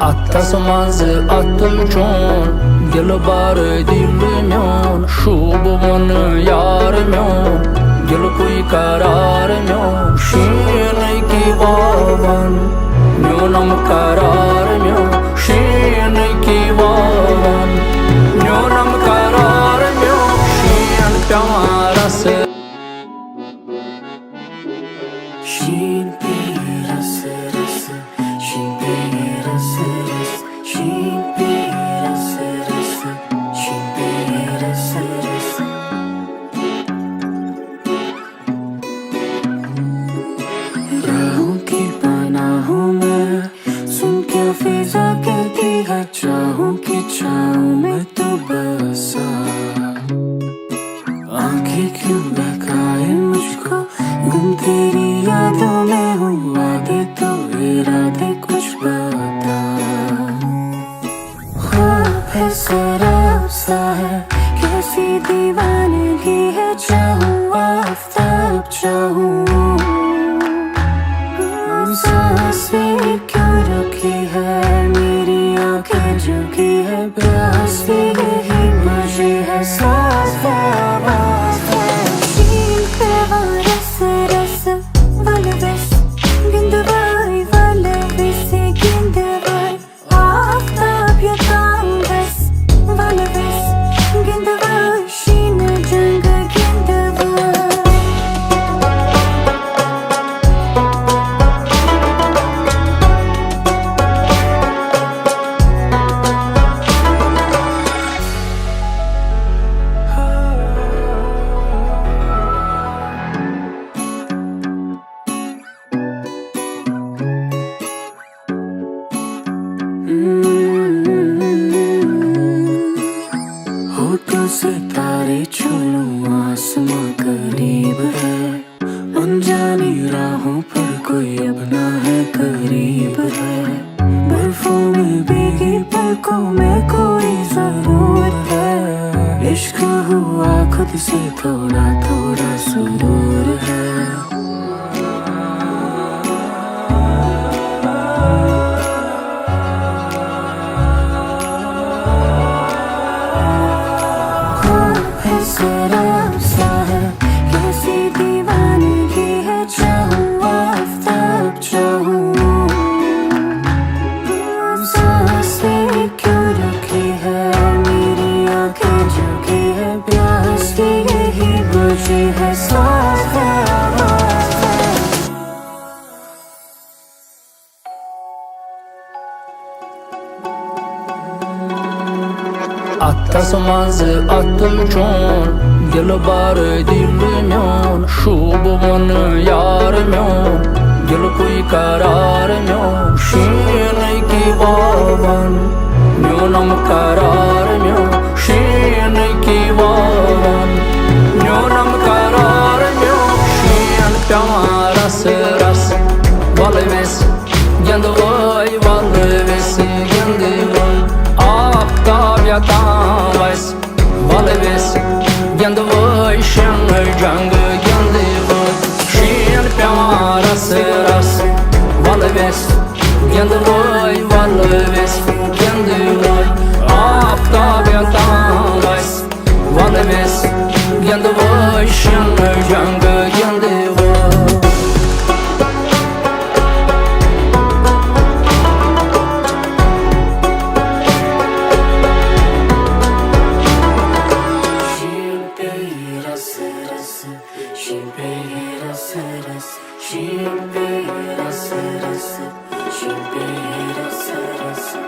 Atlas manzı attım çon Dil barı dilmiyon Şubumun yarmiyon Dil kuy kararmiyon Şiirni ki vavan Nyonam kararmiyon Şiirni ki vavan Nyonam kararmiyon Şiir pyamarası Şiir pirası rası Şiir pirası rası Şiir pirası rası Şiir pirası rası राहों की पनाह हूँ मैं सुन क्या फिजा कहती है चाहूं कि छाऊं मैं तो बसा आंखें क्यों बहकाए मुझको गुम तेरी यादों में हूँ वादे तो इरादे कुछ बता ख्वाब है शराब सा है कैसी दीवानगी है चाहूं आफताब चाहूं सांसें क्यों रुकी है मेरी आंखें झुकी है प्यास भी यही मुझे है सांस है आवाज है शीन पे रस रस valves gündüvay valves gündüvay aftab yatan ves valves gündüvay शीन जंग gündüvay होठों से तारे छू लूं आसमां करीब है अनजानी राहों पर कोई अपना है करीब है बर्फों में भीगी पलकों में कोई जरूर है इश्क हुआ खुद से थोड़ा थोड़ा सुरूर है शराब सा है कैसी दीवानगी है चाहूं आफताब चाहूं सांसें क्यों रुकी है मेरी आंखें झुकी है प्यास की यही बुझी है सांस है आवाज है Atlas manzı attım çon Dil barı dilmiyon Şubumun yarmiyon Dil kuy kararmiyon Şiirni ki vavan Nyonam kararmiyon Şiirni ki vavan Nyonam kararmiyon Şiir pyamarası ras Valves Gündüvay valves gündüvay Aftab yatan ves valves gündüvay şen jangı gündüvay şiir pyamarası ras valves gündüvay valves gündüvay aftab yatan ves valves gündüvay şen jangı gündüvay Şiir pirası rası Şiir pirası rası Şiir pirası rası